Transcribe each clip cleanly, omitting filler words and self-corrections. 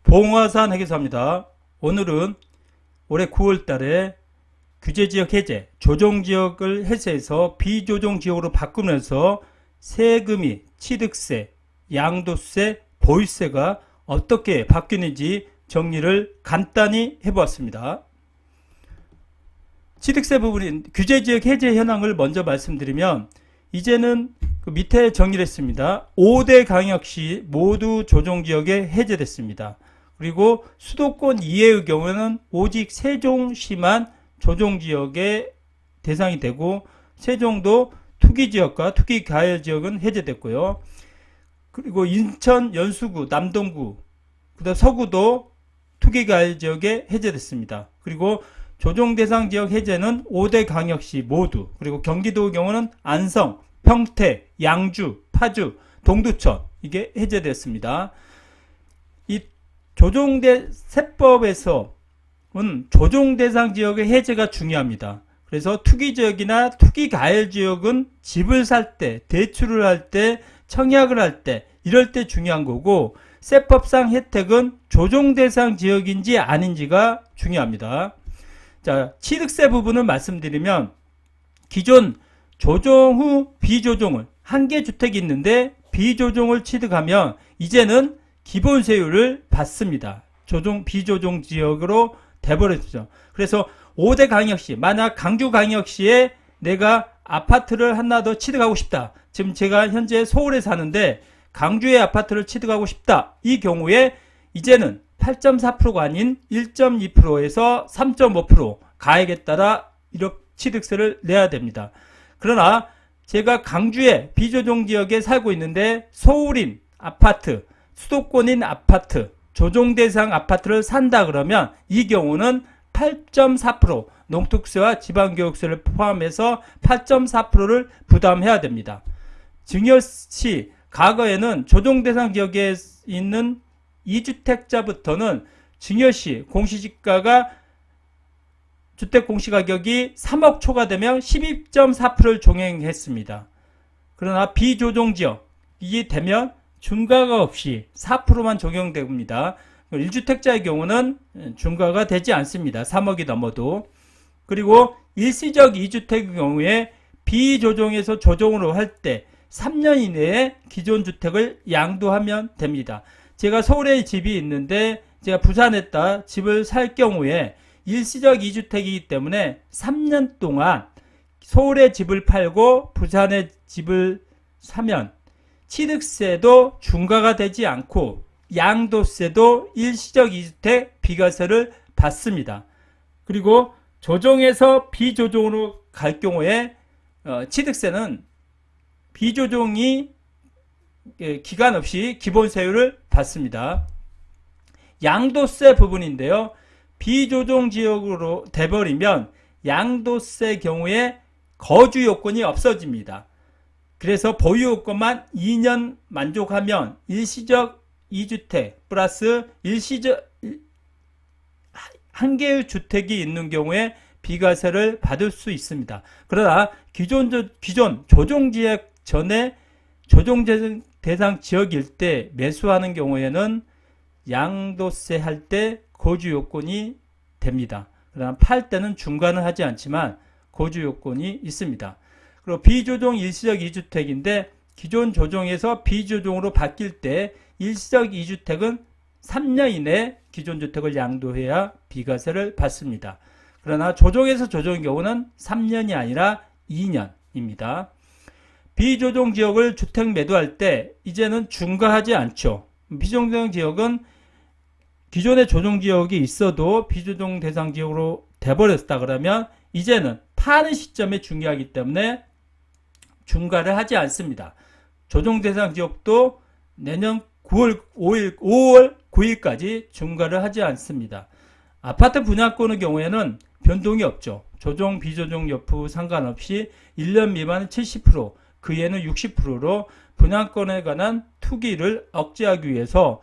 봉화산 회계사입니다. 오늘은 올해 9월 달에 규제지역 해제, 조정지역을 해제해서 비조정지역으로 바꾸면서 세금이 취득세, 양도세, 보유세가 어떻게 바뀌는지 정리를 간단히 해보았습니다. 취득세 부분인 규제지역 해제 현황을 먼저 말씀드리면, 이제는 그 밑에 정리를 했습니다. 5대 광역시 모두 조정지역에 해제됐습니다. 그리고 수도권 이외의 경우는 오직 세종시만 조정지역의 대상이 되고, 세종도 투기지역과 투기가열지역은 해제됐고요. 그리고 인천, 연수구, 남동구, 그다음 서구도 투기가열지역에 해제됐습니다. 그리고 조정대상지역 해제는 5대 광역시 모두, 그리고 경기도의 경우는 안성, 평택, 양주, 파주, 동두천, 이게 해제됐습니다. 이 세법에서는 조정대상 지역의 해제가 중요합니다. 그래서 투기지역이나 투기가열지역은 집을 살 때, 대출을 할 때, 청약을 할 때, 이럴 때 중요한 거고, 세법상 혜택은 조정대상 지역인지 아닌지가 중요합니다. 자, 취득세 부분을 말씀드리면, 기존 조정 후 비조정을, 한 개 주택이 있는데 비조정을 취득하면 이제는 기본세율을 받습니다. 비조정 지역으로 돼버렸죠. 그래서 5대 광역시, 만약 강주광역시에 내가 아파트를 하나 더 취득하고 싶다. 지금 제가 현재 서울에 사는데 강주에 아파트를 취득하고 싶다. 이 경우에 이제는 8.4%가 아닌 1.2%에서 3.5% 가액에 따라 이렇게 취득세를 내야 됩니다. 그러나 제가 강주의 비조정 지역에 살고 있는데 서울인 아파트, 수도권인 아파트, 조정대상 아파트를 산다 그러면 이 경우는 8.4%, 농특세와 지방교육세를 포함해서 8.4%를 부담해야 됩니다. 증여시, 과거에는 조정대상 지역에 있는 2주택자부터는 증여시 공시지가가 주택 공시가격이 3억 초과 되면 12.4%를 종행했습니다. 그러나 비조정지역이 되면 중과가 없이 4%만 적용됩니다. 1주택자의 경우는 중과가 되지 않습니다. 3억이 넘어도. 그리고 일시적 2주택의 경우에 비조정에서 조정으로 할 때 3년 이내에 기존 주택을 양도하면 됩니다. 제가 서울에 집이 있는데 제가 부산에다 집을 살 경우에 일시적 2주택이기 때문에 3년 동안 서울에 집을 팔고 부산에 집을 사면 취득세도 중과가 되지 않고 양도세도 일시적 2주택 비과세를 받습니다. 그리고 조정에서 비조정으로 갈 경우에 취득세는 비조정이 기간 없이 기본세율을 받습니다. 양도세 부분인데요. 비조정 지역으로 돼버리면 양도세 경우에 거주 요건이 없어집니다. 그래서 보유 요건만 2년 만족하면 일시적 2주택 플러스 일시적 한 개의 주택이 있는 경우에 비과세를 받을 수 있습니다. 그러나 기존 조정지역 전에 조정대상 지역일 때 매수하는 경우에는 양도세 할 때 거주 요건이 됩니다. 그러나 팔 때는 중과는 하지 않지만 거주 요건이 있습니다. 그리고 비조정 일시적 2주택인데 기존 조정에서 비조정으로 바뀔 때 일시적 2주택은 3년 이내 기존 주택을 양도해야 비과세를 받습니다. 그러나 조정에서 조정의 경우는 3년이 아니라 2년입니다. 비조정 지역을 주택 매도할 때 이제는 중과하지 않죠. 비조정 지역은 기존의 조정지역이 있어도 비조정 대상 지역으로 돼버렸다 그러면 이제는 파는 시점에 중요하기 때문에 중과를 하지 않습니다. 조정 대상 지역도 내년 5월 9일까지 중과를 하지 않습니다. 아파트 분양권의 경우에는 변동이 없죠. 조정 비조정 여부 상관없이 1년 미만은 70%, 그 이에는 60%로 분양권에 관한 투기를 억제하기 위해서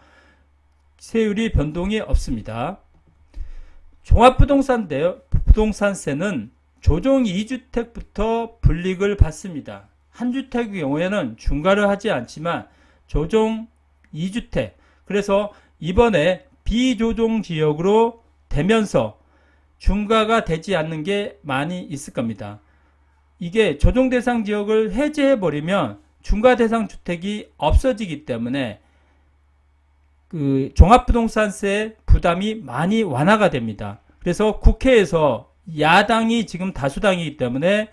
세율이 변동이 없습니다. 종합부동산세는 조정 2주택부터 불이익을 받습니다. 한 주택의 경우에는 중과를 하지 않지만 조정 2주택, 그래서 이번에 비조정 지역으로 되면서 중과가 되지 않는 게 많이 있을 겁니다. 이게 조정 대상 지역을 해제해 버리면 중과 대상 주택이 없어지기 때문에 그 종합부동산세 부담이 많이 완화가 됩니다. 그래서 국회에서 야당이 지금 다수당이기 때문에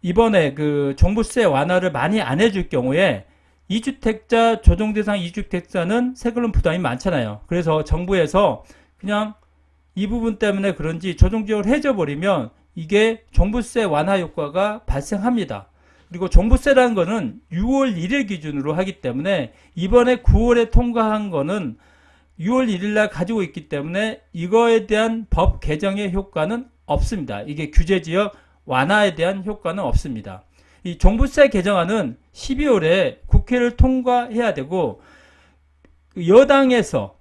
이번에 그 종부세 완화를 많이 안 해줄 경우에 2주택자 조정대상 2주택자는 세금은 부담이 많잖아요. 그래서 정부에서 그냥 이 부분 때문에 그런지 조정지역을 해줘버리면 이게 종부세 완화 효과가 발생합니다. 그리고 종부세라는 거는 6월 1일 기준으로 하기 때문에 이번에 9월에 통과한 거는 6월 1일 날 가지고 있기 때문에 이거에 대한 법 개정의 효과는 없습니다. 이게 규제지역 완화에 대한 효과는 없습니다. 이 종부세 개정안은 12월에 국회를 통과해야 되고 여당에서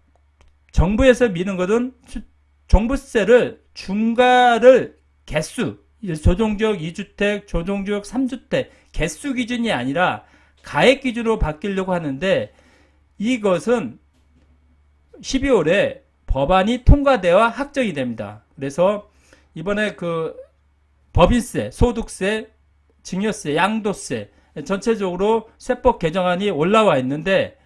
정부에서 미는 것은 종부세를 중과를 개수 조정지역 2주택, 조정지역 3주택 개수 기준이 아니라 가액 기준으로 바뀌려고 하는데 이것은 12월에 법안이 통과되어 확정이 됩니다. 그래서 이번에 그 법인세, 소득세, 증여세, 양도세 전체적으로 세법 개정안이 올라와 있는데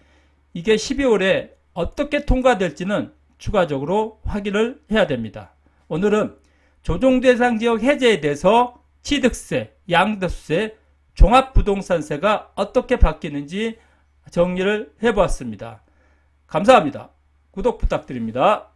이게 12월에 어떻게 통과될지는 추가적으로 확인을 해야 됩니다. 오늘은 조정대상 지역 해제에 대해서 취득세, 양도세, 종합부동산세가 어떻게 바뀌는지 정리를 해보았습니다. 감사합니다. 구독 부탁드립니다.